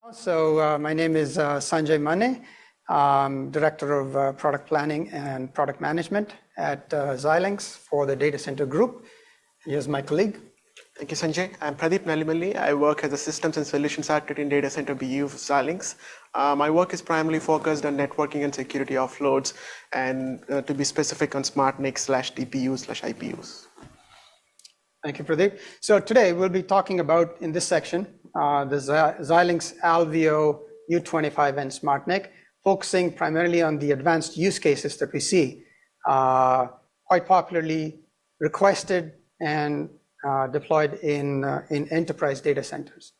My name is Sanjay Manney. I'm Director of Product Planning and Product Management at Xilinx for the Data Center Group. Here's my colleague. Thank you, Sanjay. I'm Pradeep Nallimelli. I work as a Systems and Solutions Architect in Data Center BU of Xilinx. My work is primarily focused on networking and security offloads, and to be specific on SmartNIC/DPUs/IPUs. Thank you, Pradeep. So today we'll be talking about, in this section, the Xilinx Alveo U25N SmartNIC, focusing primarily on the advanced use cases that we see quite popularly requested and deployed in enterprise data centers.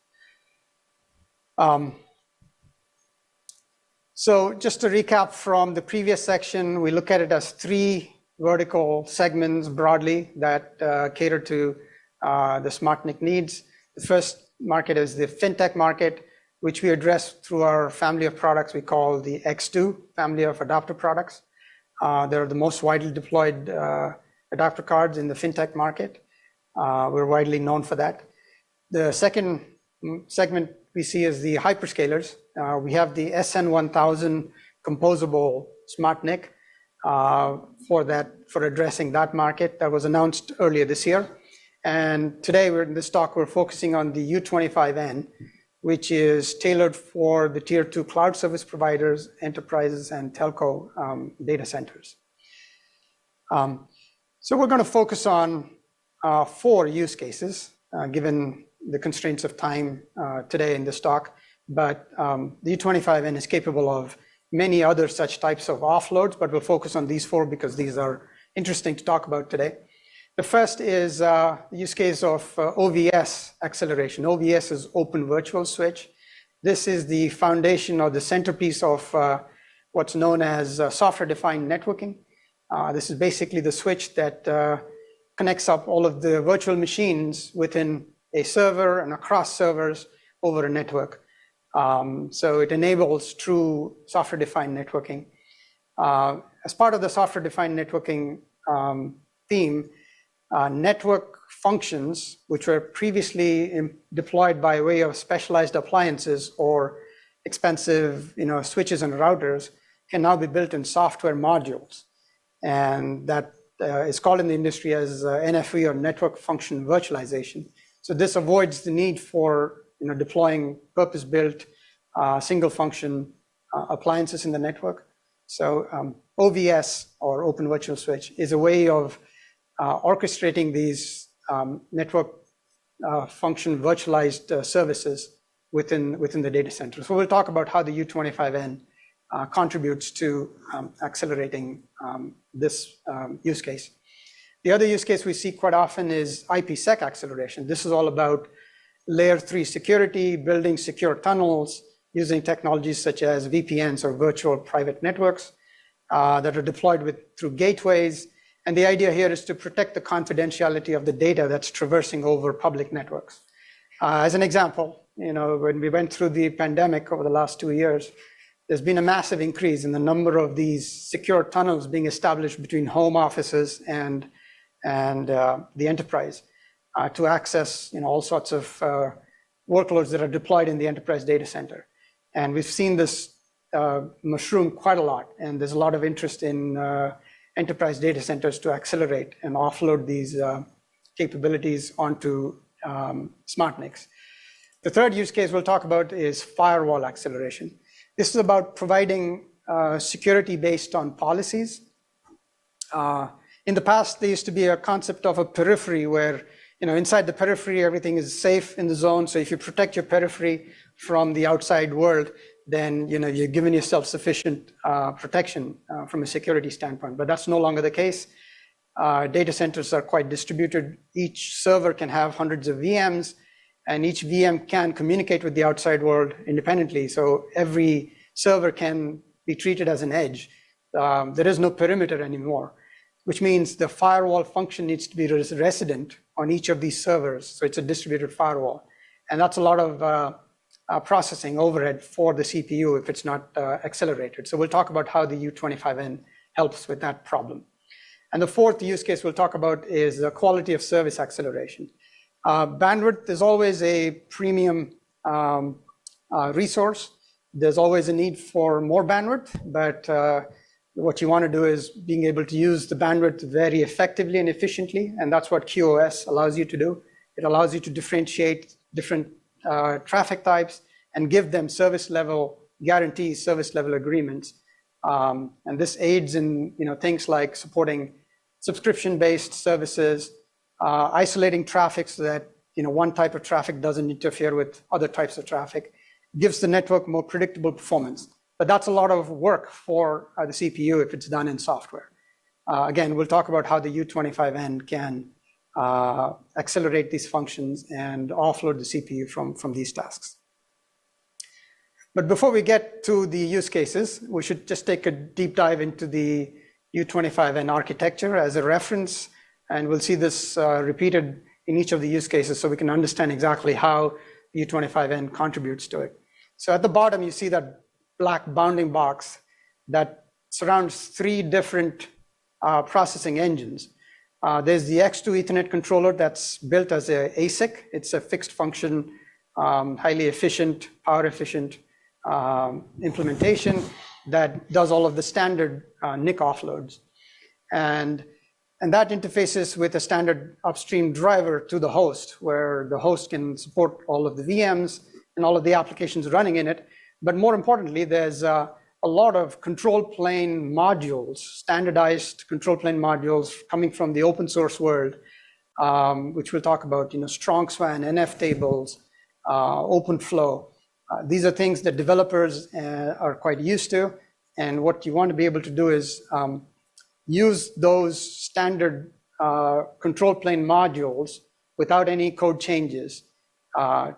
So just to recap from the previous section, we look at it as three vertical segments broadly that cater to the SmartNIC needs. The first market is the fintech market, which we address through our family of products we call the X2 family of adapter products. They're the most widely deployed adapter cards in the fintech market. We're widely known for that. The second segment we see is the hyperscalers. We have the SN1000 composable SmartNIC for addressing that market that was announced earlier this year. And today in this talk, we're focusing on the U25N, which is tailored for the tier 2 cloud service providers, enterprises, and telco data centers. So we're going to focus on 4 use cases, given the constraints of time today in this talk. But the U25N is capable of many other such types of offloads, but we'll focus on these 4 because these are interesting to talk about today. The first is the use case of OVS Acceleration. OVS is Open Virtual Switch. This is the foundation or the centerpiece of what's known as software-defined networking. This is basically the switch that connects up all of the virtual machines within a server and across servers over a network. So it enables true software-defined networking. As part of the software-defined networking theme, network functions, which were previously deployed by way of specialized appliances or expensive, switches and routers, can now be built in software modules, and that is called in the industry as NFV, or network function virtualization. So this avoids the need for deploying purpose-built single-function appliances in the network. So OVS, or Open Virtual Switch, is a way of orchestrating these network function virtualized services within the data center. So we'll talk about how the U25N contributes to accelerating this use case. The other use case we see quite often is IPsec Acceleration. This is all about layer 3 security, building secure tunnels using technologies such as VPNs, or virtual private networks, that are deployed through gateways. And the idea here is to protect the confidentiality of the data that's traversing over public networks. As an example, when we went through the pandemic over the last 2 years, there's been a massive increase in the number of these secure tunnels being established between home offices and the enterprise to access all sorts of workloads that are deployed in the enterprise data center. And we've seen this mushroom quite a lot, and there's a lot of interest in enterprise data centers to accelerate and offload these capabilities onto SmartNICs. The third use case we'll talk about is Firewall Acceleration. This is about providing security based on policies. In the past, there used to be a concept of a periphery where, inside the periphery, everything is safe in the zone. So if you protect your periphery from the outside world, then you're giving yourself sufficient protection from a security standpoint. But that's no longer the case. Data centers are quite distributed. Each server can have hundreds of VMs, and each VM can communicate with the outside world independently. So every server can be treated as an edge. There is no perimeter anymore, which means the firewall function needs to be resident on each of these servers. So it's a distributed firewall. And that's a lot of processing overhead for the CPU if it's not accelerated. So we'll talk about how the U25N helps with that problem. And the fourth use case we'll talk about is the quality of service acceleration. Bandwidth is always a premium resource. There's always a need for more bandwidth, but what you want to do is being able to use the bandwidth very effectively and efficiently, and that's what QoS allows you to do. It allows you to differentiate different traffic types and give them service level guarantees, service level agreements. And this aids in things like supporting subscription-based services, isolating traffic so that one type of traffic doesn't interfere with other types of traffic, gives the network more predictable performance. But that's a lot of work for the CPU if it's done in software. Again, we'll talk about how the U25N can accelerate these functions and offload the CPU from these tasks. But before we get to the use cases, we should just take a deep dive into the U25N architecture as a reference, and we'll see this repeated in each of the use cases so we can understand exactly how U25N contributes to it. So at the bottom, you see that black bounding box that surrounds 3 different processing engines. There's the X2 Ethernet controller that's built as an ASIC. It's a fixed function, highly efficient, power efficient implementation that does all of the standard NIC offloads. And that interfaces with a standard upstream driver to the host, where the host can support all of the VMs and all of the applications running in it. But more importantly, there's a lot of control plane modules, standardized control plane modules coming from the open source world, which we'll talk about, strong SWAN, NF tables, OpenFlow. These are things that developers are quite used to. And what you want to be able to do is use those standard control plane modules without any code changes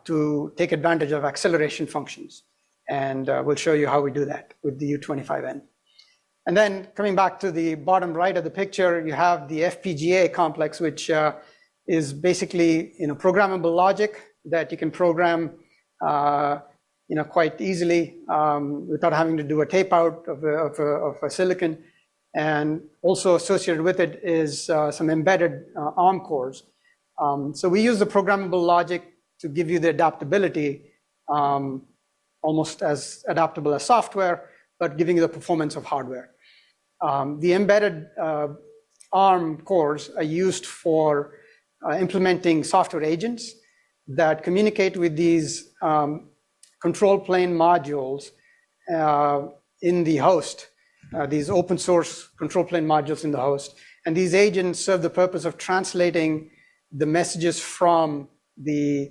to take advantage of acceleration functions. And we'll show you how we do that with the U25N. And then coming back to the bottom right of the picture, you have the FPGA complex, which is basically programmable logic that you can program quite easily without having to do a tape out of a silicon. And also associated with it is some embedded ARM cores. So we use the programmable logic to give you the adaptability, almost as adaptable as software, but giving you the performance of hardware. The embedded ARM cores are used for implementing software agents that communicate with these control plane modules in the host, these open source control plane modules in the host. And these agents serve the purpose of translating the messages from the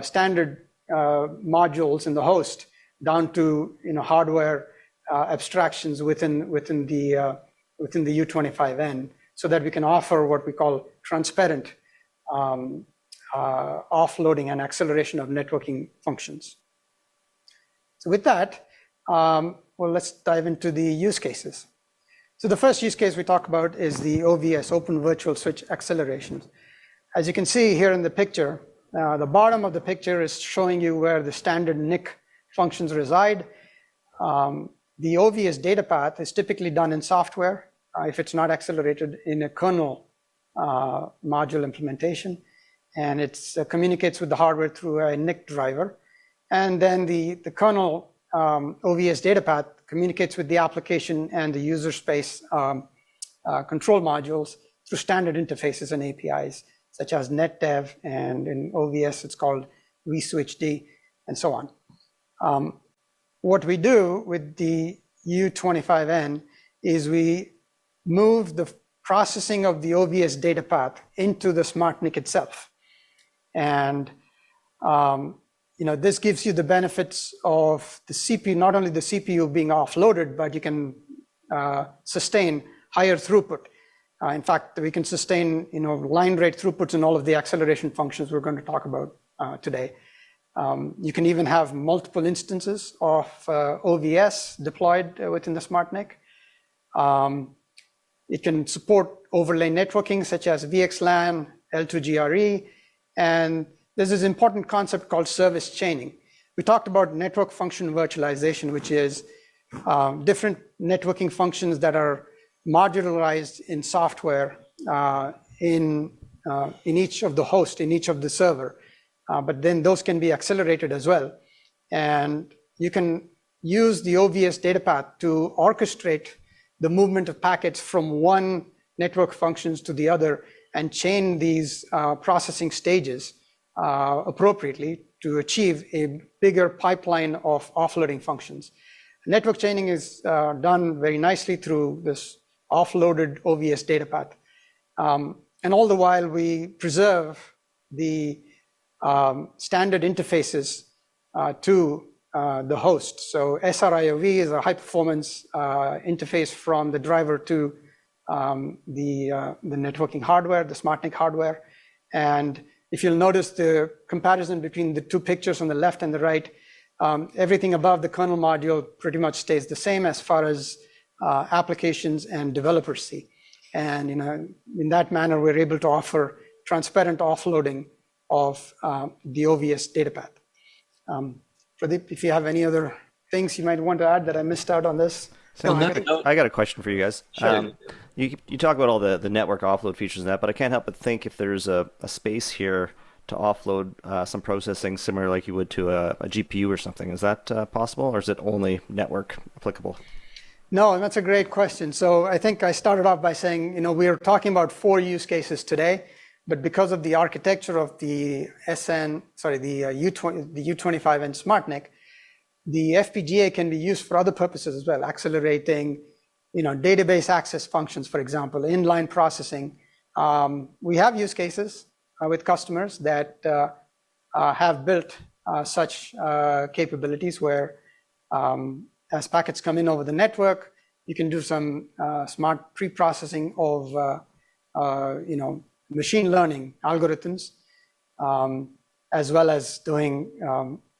standard modules in the host down to hardware abstractions within the U25N, so that we can offer what we call transparent offloading and acceleration of networking functions. So with that, let's dive into the use cases. So the first use case we talk about is the OVS, Open Virtual Switch Acceleration. As you can see here in the picture, the bottom of the picture is showing you where the standard NIC functions reside. The OVS data path is typically done in software, if it's not accelerated in a kernel module implementation. And it communicates with the hardware through a NIC driver. And then the kernel OVS data path communicates with the application and the user space control modules through standard interfaces and APIs, such as NetDev, and in OVS it's called vSwitchD, and so on. What we do with the U25N is we move the processing of the OVS data path into the SmartNIC itself. And this gives you the benefits of the CPU, not only the CPU being offloaded, but you can sustain higher throughput. In fact, we can sustain line rate throughputs in all of the acceleration functions we're going to talk about today. You can even have multiple instances of OVS deployed within the SmartNIC. It can support overlay networking such as VXLAN, L2GRE, and there's this important concept called service chaining. We talked about network function virtualization, which is different networking functions that are modularized in software in each of the host, in each of the server. But then those can be accelerated as well. And you can use the OVS data path to orchestrate the movement of packets from one network functions to the other and chain these processing stages appropriately to achieve a bigger pipeline of offloading functions. Network chaining is done very nicely through this offloaded OVS data path. And all the while we preserve the standard interfaces to the host. So SRIOV is a high performance interface from the driver to the networking hardware, the SmartNIC hardware. And if you'll notice the comparison between the two pictures on the left and the right, everything above the kernel module pretty much stays the same as far as applications and developers see. And in that manner, we're able to offer transparent offloading of the OVS data path. Pradeep, if you have any other things you might want to add that I missed out on this. So I got a question for you guys. Sure. You talk about all the network offload features and that, but I can't help but think if there's a space here to offload some processing similar like you would to a GPU or something. Is that possible, or is it only network applicable? No, that's a great question. So I think I started off by saying, we're talking about 4 use cases today, but because of the architecture of the U25N SmartNIC, the FPGA can be used for other purposes as well, accelerating, database access functions, for example, inline processing. We have use cases with customers that have built such capabilities where as packets come in over the network, you can do some smart pre-processing of machine learning algorithms, as well as doing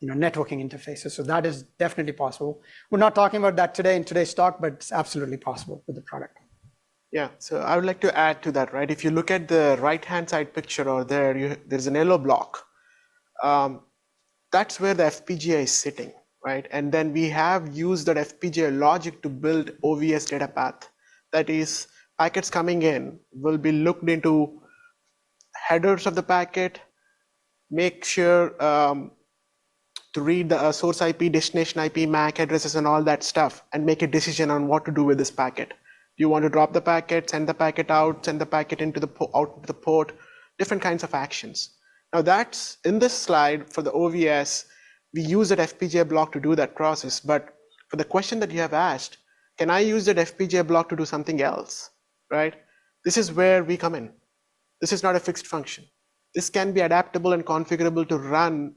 networking interfaces. So that is definitely possible. We're not talking about that today in today's talk, but it's absolutely possible with the product. Yeah, so I would like to add to that, right? If you look at the right-hand side picture over there, there's an yellow block. That's where the FPGA is sitting, right? And then we have used that FPGA logic to build OVS data path. That is, packets coming in will be looked into headers of the packet, make sure to read the source IP, destination IP, MAC addresses, and all that stuff, and make a decision on what to do with this packet. Do you want to drop the packet, send the packet out, send the packet into out the port, different kinds of actions. Now that's in this slide for the OVS, we use that FPGA block to do that process. But for the question that you have asked, can I use that FPGA block to do something else, right? This is where we come in. This is not a fixed function. This can be adaptable and configurable to run.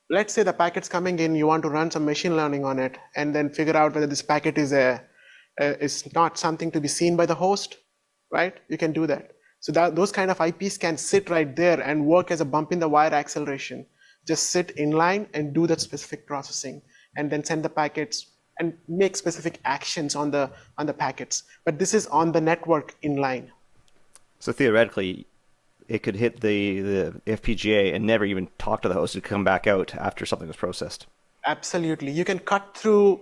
Let's say the packet's coming in, you want to run some machine learning on it, and then figure out whether this packet is not something to be seen by the host, right? You can do that. So those kind of IPs can sit right there and work as a bump in the wire acceleration. Just sit in line and do that specific processing, and then send the packets and make specific actions on the packets. But this is on the network in line. So theoretically, it could hit the FPGA and never even talk to the host and come back out after something was processed. Absolutely. You can cut through,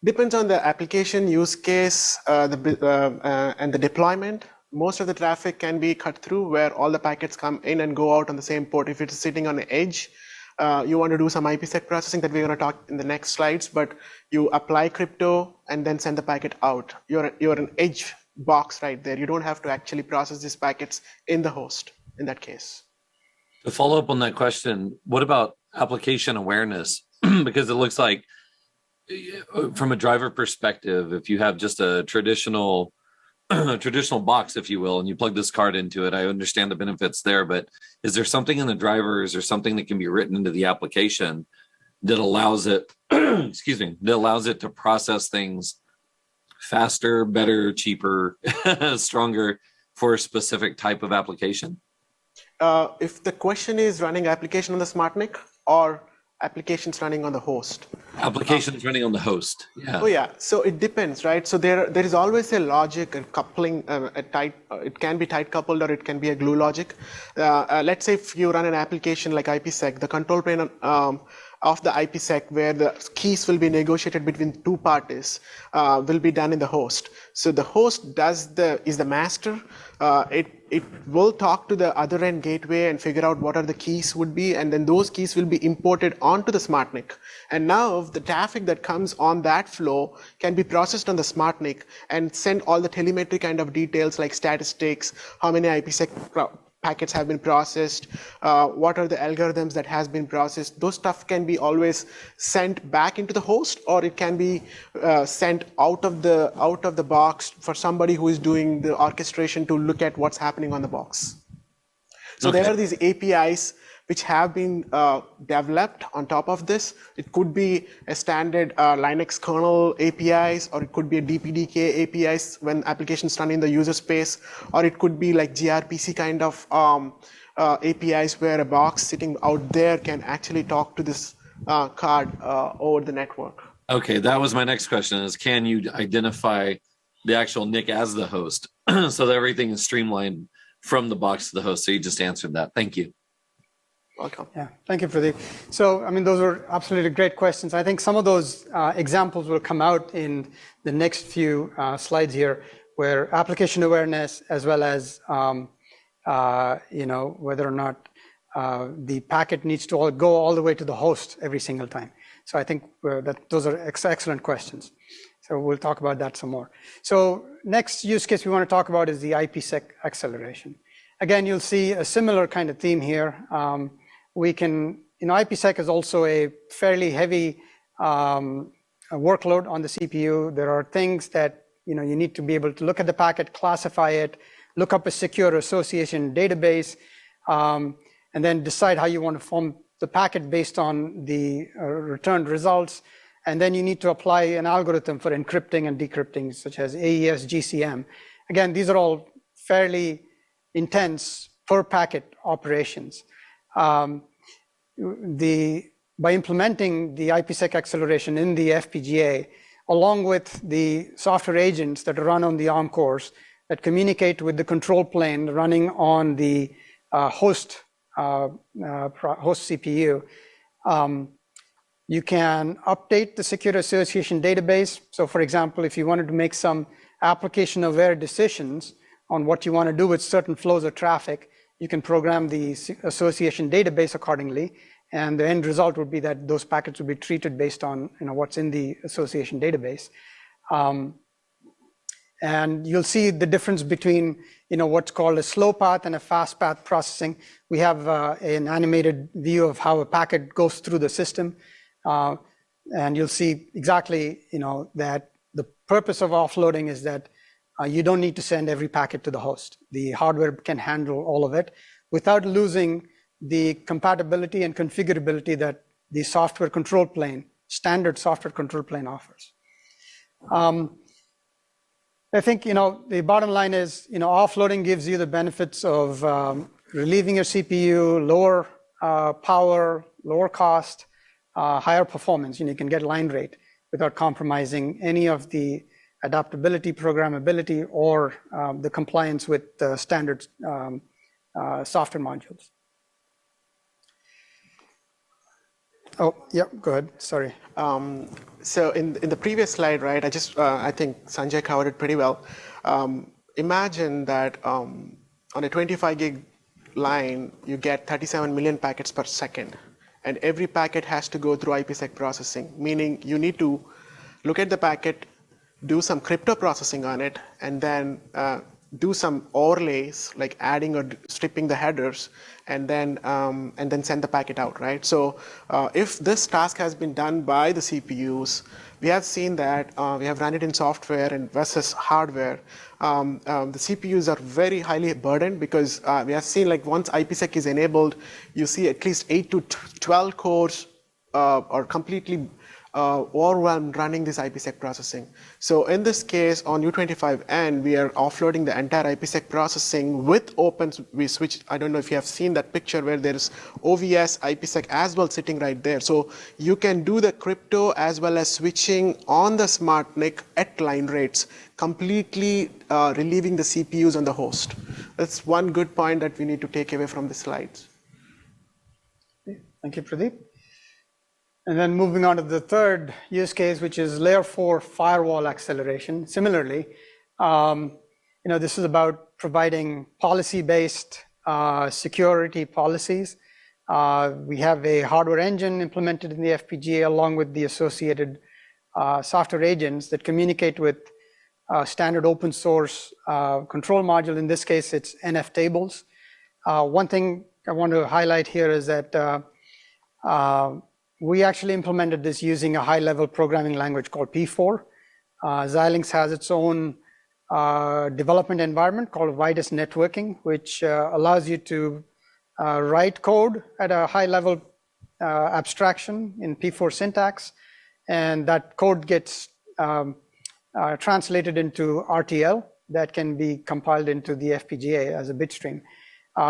depends on the application, use case, and the deployment. Most of the traffic can be cut through where all the packets come in and go out on the same port. If it's sitting on the edge, you want to do some IPsec processing that we're going to talk in the next slides, but you apply crypto and then send the packet out. You're an edge box right there. You don't have to actually process these packets in the host in that case. To follow up on that question, what about application awareness? Because it looks like from a driver perspective, if you have just a traditional box, if you will, and you plug this card into it, I understand the benefits there, but is there something in the driver, is there something that can be written into the application that allows it, that allows it to process things faster, better, cheaper, stronger for a specific type of application? If the question is running application on the SmartNIC or applications running on the host? Applications running on the host. Yeah. Oh yeah. So it depends, right? So there is always a logic and coupling. It can be tight coupled or it can be a glue logic. Let's say if you run an application like IPsec, the control plane of the IPsec where the keys will be negotiated between two parties will be done in the host. So the host is the master. it will talk to the other end gateway and figure out what are the keys would be, and then those keys will be imported onto the SmartNIC. And now the traffic that comes on that flow can be processed on the SmartNIC and send all the telemetry kind of details like statistics, how many IPsec packets have been processed, what are the algorithms that has been processed. Those stuff can be always sent back into the host, or it can be sent out of the box for somebody who is doing the orchestration to look at what's happening on the box. So there are these APIs which have been developed on top of this. It could be a standard Linux kernel APIs, or it could be a DPDK APIs when applications run in the user space, or it could be like gRPC kind of APIs where a box sitting out there can actually talk to this card over the network. Okay, that was my next question is, can you identify the actual NIC as the host so that everything is streamlined from the box to the host? So you just answered that. Thank you. Welcome. Yeah, thank you, Pradeep. So, I mean, those were absolutely great questions. I think some of those examples will come out in the next few slides here, where application awareness, as well as, whether or not the packet needs to go all the way to the host every single time. So I think that those are excellent questions. So we'll talk about that some more. So next use case we want to talk about is the IPsec Acceleration. Again, you'll see a similar kind of theme here. IPsec is also a fairly heavy workload on the CPU. There are things that, you need to be able to look at the packet, classify it, look up a secure association database, and then decide how you want to form the packet based on the returned results. And then you need to apply an algorithm for encrypting and decrypting, such as AES GCM. Again, these are all fairly intense per packet operations. By implementing the IPsec acceleration in the FPGA, along with the software agents that run on the ARM cores that communicate with the control plane running on the host CPU, you can update the secure association database. So for example, if you wanted to make some application-aware decisions on what you want to do with certain flows of traffic, you can program the association database accordingly, and the end result would be that those packets would be treated based on what's in the association database. And you'll see the difference between what's called a slow path and a fast path processing. We have an animated view of how a packet goes through the system, and you'll see exactly that the purpose of offloading is that you don't need to send every packet to the host. The hardware can handle all of it without losing the compatibility and configurability that the software control plane, standard software control plane offers. I think, the bottom line is, offloading gives you the benefits of relieving your CPU, lower power, lower cost, higher performance. You can get line rate without compromising any of the adaptability, programmability, or the compliance with the standard software modules. Oh, yeah, go ahead. Sorry. So in the previous slide, right, I think Sanjay covered it pretty well. Imagine that on a 25 gig line, you get 37 million packets per second. And every packet has to go through IPsec processing, meaning you need to look at the packet, do some crypto processing on it, and then do some overlays like adding or stripping the headers, and then send the packet out, right? So if this task has been done by the CPUs, we have seen that we have run it in software and versus hardware. The CPUs are very highly burdened because we have seen, like, once IPsec is enabled, you see at least 8 to 12 cores are completely overwhelmed running this IPsec processing. So in this case, on U25N, we are offloading the entire IPsec processing with we switched. I don't know if you have seen that picture where there's OVS IPsec as well sitting right there. So you can do the crypto as well as switching on the SmartNIC at line rates, completely relieving the CPUs on the host. That's one good point that we need to take away from the slides. Thank you, Pradeep. And then moving on to the third use case, which is layer 4 firewall acceleration. Similarly, this is about providing policy-based security policies. We have a hardware engine implemented in the FPGA along with the associated software agents that communicate with standard open source control module. In this case, it's NF tables. One thing I want to highlight here is that we actually implemented this using a high-level programming language called P4. Xilinx has its own development environment called Vitis Networking, which allows you to write code at a high-level abstraction in P4 syntax, and that code gets translated into RTL that can be compiled into the FPGA as a bit stream.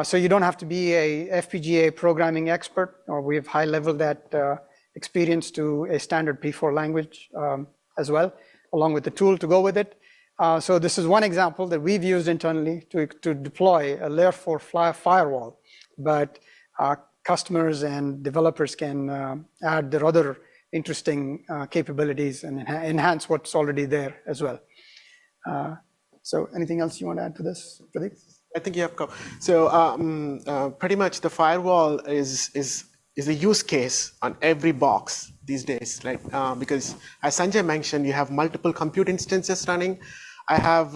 So you don't have to be a FPGA programming expert, or we have high-leveled that experience to a standard P4 language as well, along with the tool to go with it. So this is one example that we've used internally to deploy a layer 4 firewall, but customers and developers can add their other interesting capabilities and enhance what's already there as well. So anything else you want to add to this, Pradeep? I think you have covered. So pretty much the firewall is a use case on every box these days, right? Because as Sanjay mentioned, you have multiple compute instances running. I have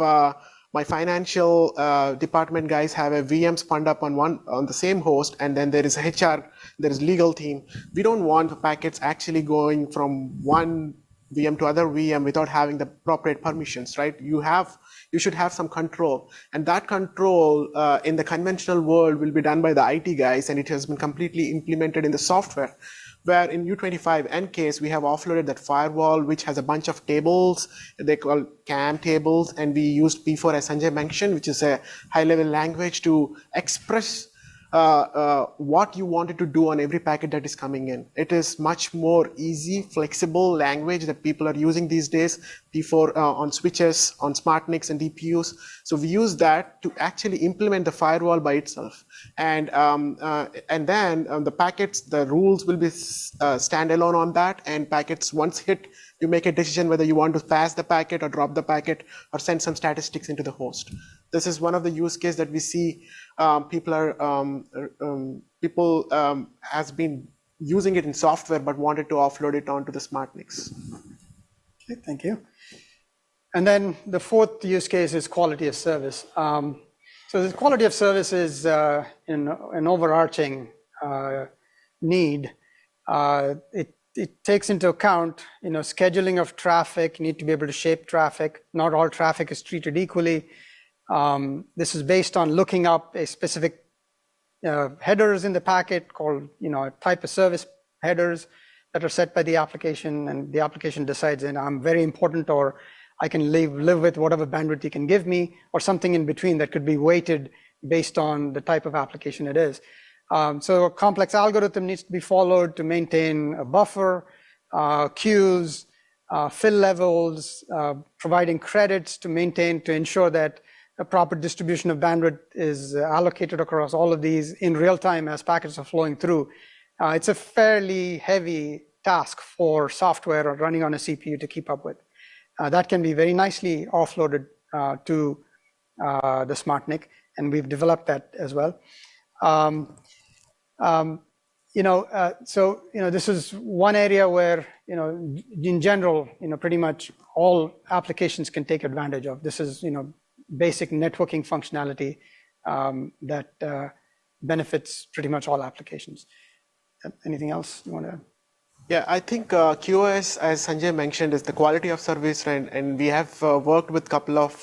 my financial department guys have a VM spun up on the same host, and then there is HR, there is legal team. We don't want the packets actually going from one VM to other VM without having the appropriate permissions, right? You should have some control, and that control in the conventional world will be done by the IT guys, and it has been completely implemented in the software. Where in U25N case, we have offloaded that firewall, which has a bunch of tables, they call CAM tables, and we used P4, as Sanjay mentioned, which is a high-level language to express what you wanted to do on every packet that is coming in. It is much more easy, flexible language that people are using these days, P4 on switches, on SmartNICs and DPUs. So we use that to actually implement the firewall by itself. And then the packets, the rules will be standalone on that, and packets once hit, you make a decision whether you want to pass the packet or drop the packet or send some statistics into the host. This is one of the use cases that we see people has been using it in software but wanted to offload it onto the SmartNICs. Okay, thank you. And then the fourth use case is quality of service. So the quality of service is an overarching need. It takes into account, scheduling of traffic. You need to be able to shape traffic. Not all traffic is treated equally. This is based on looking up a specific headers in the packet called, type of service headers that are set by the application, and the application decides, I'm very important, or I can live with whatever bandwidth you can give me, or something in between that could be weighted based on the type of application it is. So a complex algorithm needs to be followed to maintain a buffer, queues, fill levels, providing credits to ensure that a proper distribution of bandwidth is allocated across all of these in real time as packets are flowing through. It's a fairly heavy task for software or running on a CPU to keep up with. That can be very nicely offloaded to the SmartNIC, and we've developed that as well. This is one area where, in general, pretty much all applications can take advantage of. This is, basic networking functionality that benefits pretty much all applications. Anything else you want to add? Yeah, I think QoS, as Sanjay mentioned, is the quality of service, and we have worked with a couple of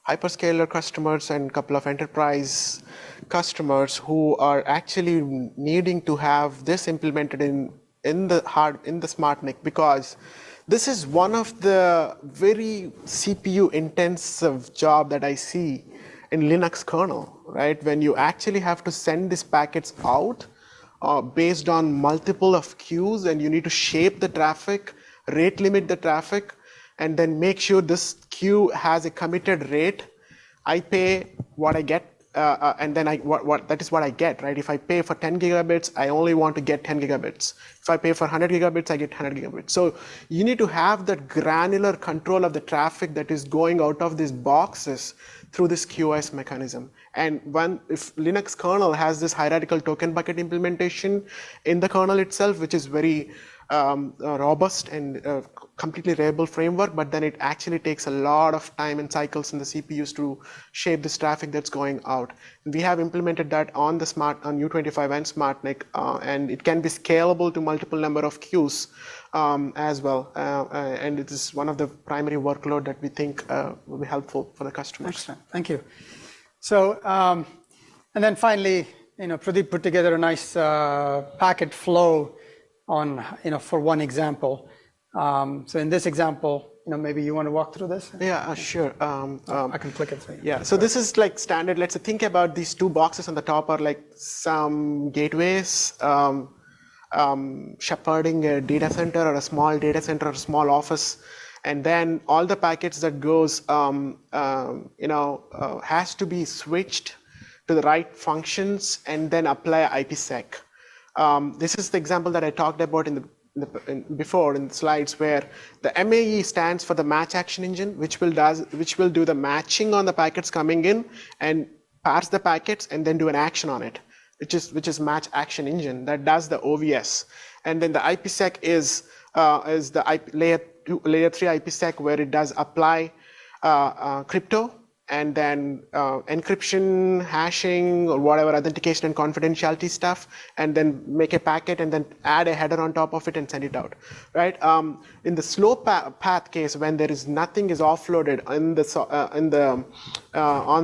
hyperscaler customers and a couple of enterprise customers who are actually needing to have this implemented in the SmartNIC, because this is one of the very CPU intensive job that I see in Linux kernel, right? When you actually have to send these packets out based on multiple of queues, and you need to shape the traffic, rate limit the traffic, and then make sure this queue has a committed rate. I pay what I get and then that is what I get, right? If I pay for 10 gigabits, I only want to get 10 gigabits. If I pay for 100 gigabits, I get 100 gigabits. So you need to have that granular control of the traffic that is going out of these boxes through this QoS mechanism. And if Linux kernel has this hierarchical token bucket implementation in the kernel itself, which is very robust and completely reliable framework, but then it actually takes a lot of time and cycles in the CPUs to shape this traffic that's going out. And we have implemented that on U25N SmartNIC, and it can be scalable to multiple number of queues as well. And it is one of the primary workload that we think will be helpful for the customers. Excellent, thank you. So, and then finally, Pradeep put together a nice packet flow on, for one example. So in this example, maybe you want to walk through this? Yeah, sure. I can click it. Yeah, so this is like standard. Let's think about these two boxes on the top are like some gateways, shepherding a data center or a small data center or a small office. And then all the packets that goes, has to be switched to the right functions and then apply IPsec. This is the example that I talked about before in the slides, where the MAE stands for the match action engine, which will do the matching on the packets coming in and parse the packets and then do an action on it, which is match action engine that does the OVS. And then the IPsec is the layer 3 IPsec, where it does apply crypto and then encryption, hashing, or whatever authentication and confidentiality stuff, and then make a packet and then add a header on top of it and send it out, right? In the slow path case, when there is nothing is offloaded on the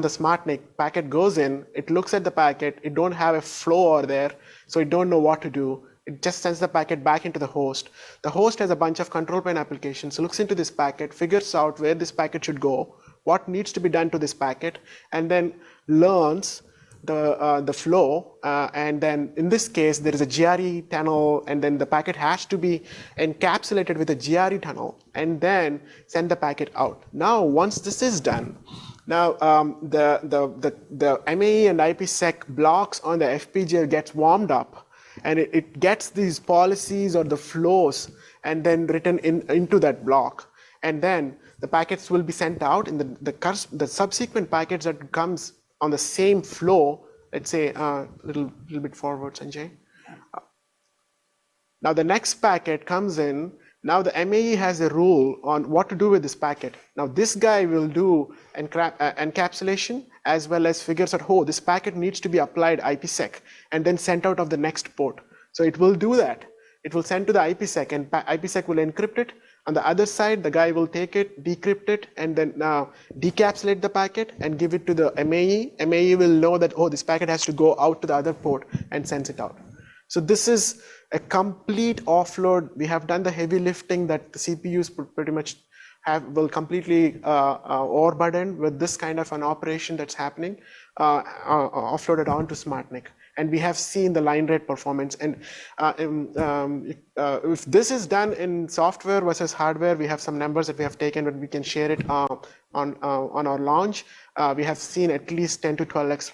SmartNIC, packet goes in, it looks at the packet, it don't have a flow over there, so it don't know what to do. It just sends the packet back into the host. The host has a bunch of control plane applications, looks into this packet, figures out where this packet should go, what needs to be done to this packet, and then learns the flow. And then in this case, there is a GRE tunnel, and then the packet has to be encapsulated with a GRE tunnel, and then send the packet out. Now, once this is done, now the MAE and IPsec blocks on the FPGA gets warmed up, and it gets these policies or the flows and then written into that block. And then the packets will be sent out, and the subsequent packets that comes on the same flow, let's say a little bit forward, Sanjay. Now the next packet comes in. Now the MAE has a rule on what to do with this packet. Now this guy will do encapsulation as well as figures out, oh, this packet needs to be applied IPsec and then sent out of the next port. So it will do that. It will send to the IPsec, and IPsec will encrypt it. On the other side, the guy will take it, decrypt it, and then decapsulate the packet and give it to the MAE. MAE will know that, oh, this packet has to go out to the other port and sends it out. So this is a complete offload. We have done the heavy lifting that the CPUs pretty much will completely overburdened with this kind of an operation that's happening, offloaded onto SmartNIC. And we have seen the line rate performance. And if this is done in software versus hardware, we have some numbers that we have taken, but we can share it on our launch. We have seen at least 10 to 12x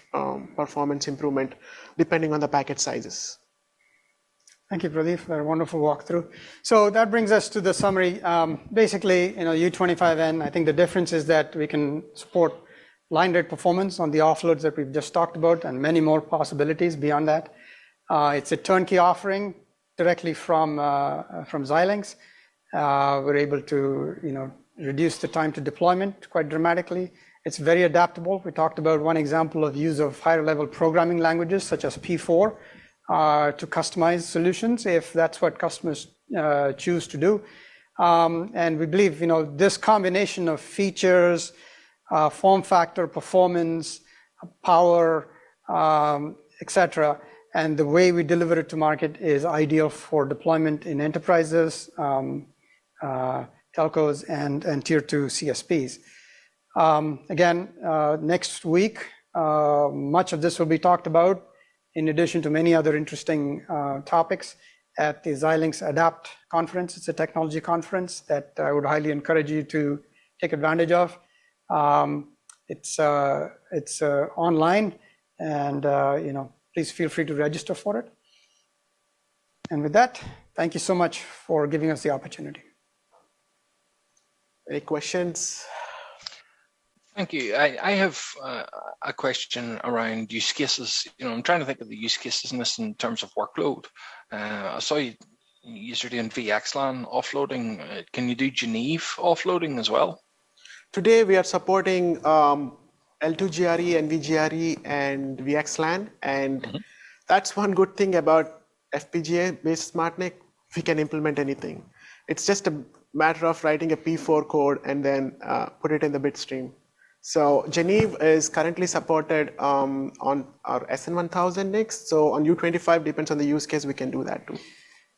performance improvement, depending on the packet sizes. Thank you, Pradeep, for a wonderful walkthrough. So that brings us to the summary. Basically, U25N, I think the difference is that we can support line rate performance on the offloads that we've just talked about, and many more possibilities beyond that. It's a turnkey offering directly from Xilinx. We're able to reduce the time to deployment quite dramatically. It's very adaptable. We talked about one example of use of higher level programming languages such as P4 to customize solutions if that's what customers choose to do. And we believe this combination of features, form factor, performance, power, etc., and the way we deliver it to market is ideal for deployment in enterprises, telcos, and tier 2 CSPs. Again, next week, much of this will be talked about, in addition to many other interesting topics at the Xilinx Adapt conference. It's a technology conference that I would highly encourage you to take advantage of. It's online, and please feel free to register for it. And with that, thank you so much for giving us the opportunity. Any questions? Thank you. I have a question around use cases. I'm trying to think of the use cases in this in terms of workload. I saw you're doing VXLAN offloading. Can you do Geneve offloading as well? Today we are supporting L2GRE, NVGRE, and VXLAN, and that's one good thing about FPGA-based SmartNIC. We can implement anything. It's just a matter of writing a P4 code and then put it in the bit stream. So Geneve is currently supported on our SN1000 NICs. So on U25, depends on the use case, we can do that too.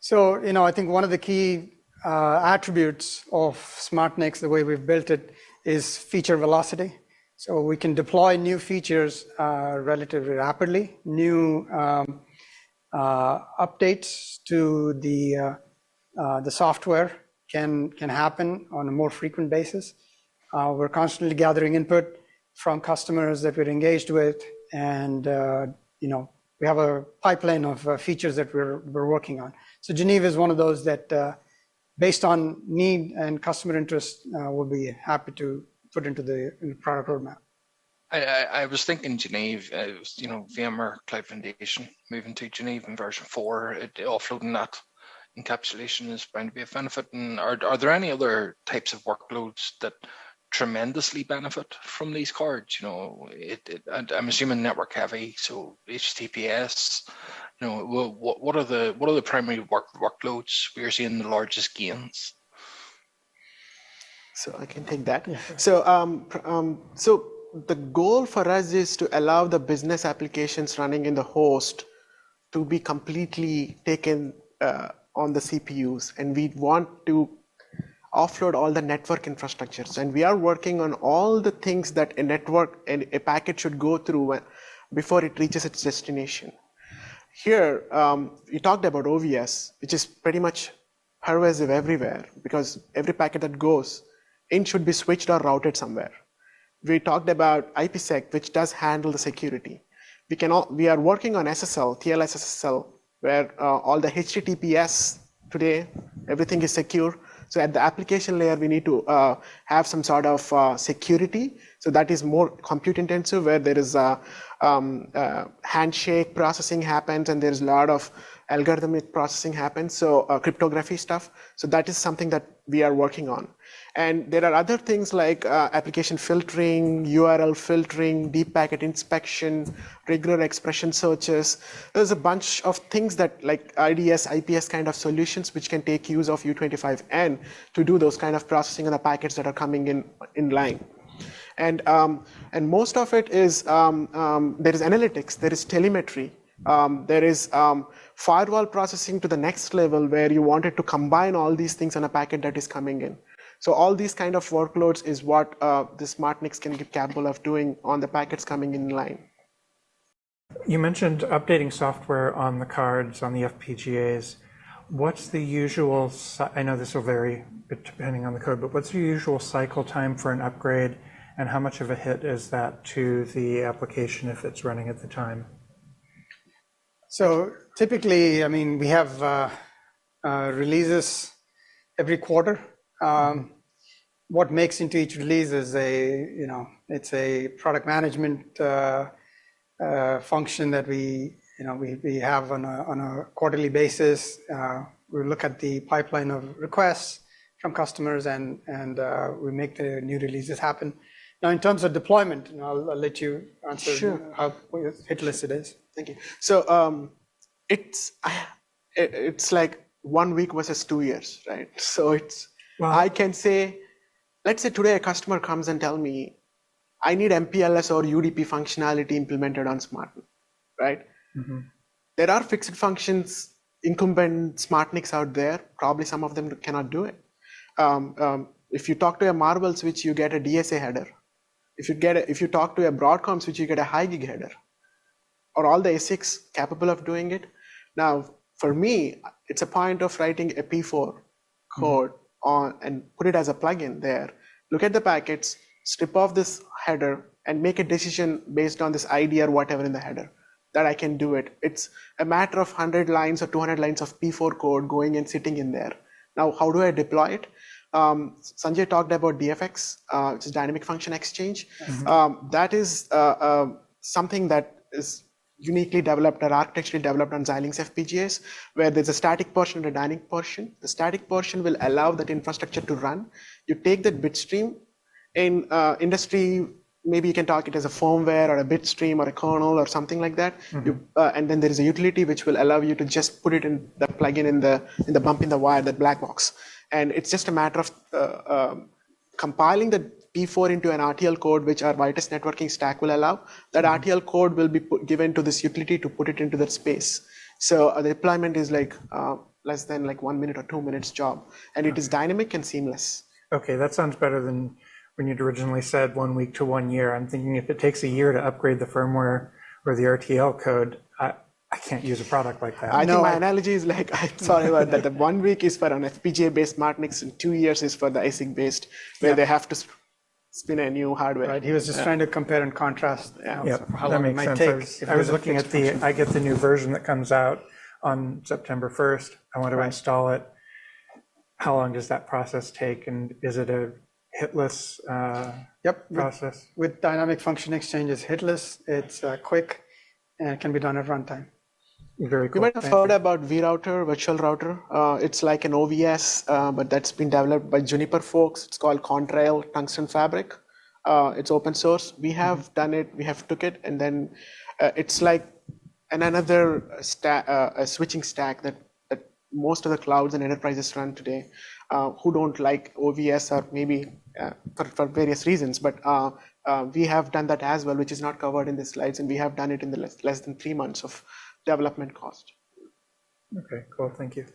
So, I think one of the key attributes of SmartNICs, the way we've built it, is feature velocity. So we can deploy new features relatively rapidly. New updates to the software can happen on a more frequent basis. We're constantly gathering input from customers that we're engaged with, and we have a pipeline of features that we're working on. So Geneve is one of those that, based on need and customer interest, we'll be happy to put into the product roadmap. I was thinking Geneve, VMware Cloud Foundation moving to Geneve in version 4, offloading that encapsulation is bound to be a benefit. And are there any other types of workloads that tremendously benefit from these cards? I'm assuming network heavy, so HTTPS. What are the primary workloads we are seeing the largest gains? So I can take that. Yeah. So the goal for us is to allow the business applications running in the host to be completely taken on the CPUs, and we want to offload all the network infrastructures. And we are working on all the things that a network and a packet should go through before it reaches its destination. Here, you talked about OVS, which is pretty much pervasive everywhere, because every packet that goes in should be switched or routed somewhere. We talked about IPsec, which does handle the security. We are working on SSL, TLS SSL, where all the HTTPS today, everything is secure. So at the application layer, we need to have some sort of security. So that is more compute intensive, where there is a handshake processing happens, and there's a lot of algorithmic processing happens, so cryptography stuff. So that is something that we are working on. And there are other things like application filtering, URL filtering, deep packet inspection, regular expression searches. There's a bunch of things that, like IDS, IPS kind of solutions, which can take use of U25N to do those kind of processing of the packets that are coming in line. And most of it is, there is analytics, there is telemetry, there is firewall processing to the next level, where you wanted to combine all these things on a packet that is coming in. So all these kind of workloads is what the SmartNICs can be capable of doing on the packets coming in line. You mentioned updating software on the cards, on the FPGAs. What's the usual, I know this will vary depending on the code, but what's the usual cycle time for an upgrade, and how much of a hit is that to the application if it's running at the time? So typically, we have releases every quarter. What makes into each release is it's a product management function that we have on a quarterly basis. We look at the pipeline of requests from customers, and we make the new releases happen. Now, in terms of deployment, I'll let you answer. Sure. How hit list it is. Thank you. So it's like 1 week versus 2 years, right? So Wow. I can say, let's say today a customer comes and tell me, I need MPLS or UDP functionality implemented on SmartNIC, right? Mm-hmm. There are fixed functions, incumbent SmartNICs out there. Probably some of them cannot do it. If you talk to a Marvel switch, you get a DSA header. If you talk to a Broadcom switch, you get a high gig header. Are all the ASICs capable of doing it? Now, for me, it's a point of writing a P4 code on and put it as a plugin there. Look at the packets, strip off this header, and make a decision based on this ID or whatever in the header, that I can do it. It's a matter of 100 lines or 200 lines of P4 code going and sitting in there. Now, how do I deploy it? Sanjay talked about DFX, which is Dynamic Function Exchange. That is something that is uniquely developed or architecturally developed on Xilinx FPGAs, where there's a static portion and a dynamic portion. The static portion will allow that infrastructure to run. You take that bit stream. In industry, maybe you can talk it as a firmware or a bit stream or a kernel or something like that. And then there is a utility which will allow you to just put it in the plugin in the bump in the wire, that black box. And it's just a matter of compiling the P4 into an RTL code, which our Vitis networking stack will allow. That RTL code will be given to this utility to put it into that space. So the deployment is like less than like 1 minute or 2 minutes job. And it is dynamic and seamless. Okay, that sounds better than when you'd originally said 1 week to 1 year. I'm thinking if it takes a year to upgrade the firmware or the RTL code, I can't use a product like that. I think my analogy is like, I'm sorry about that. The 1 week is for an FPGA-based SmartNICs, and 2 years is for the ASIC-based, where they have to spin a new hardware. Right. He was just trying to compare and contrast. How that long it makes might sense. take. I was looking at I get the new version that comes out on September 1st. I want to install it. How long does that process take? And is it a hitless process? With Dynamic Function Exchange, it's hitless, it's quick, and it can be done at runtime. Very cool. You might have heard about vRouter, virtual router. It's like an OVS, but that's been developed by Juniper folks. It's called Contrail Tungsten Fabric. It's open source. We have done it. We have took it, and then it's like another a switching stack that most of the clouds and enterprises run today, who don't like OVS or maybe for various reasons. But we have done that as well, which is not covered in the slides, and we have done it in the less than 3 months of development cost. Okay, cool. Thank you.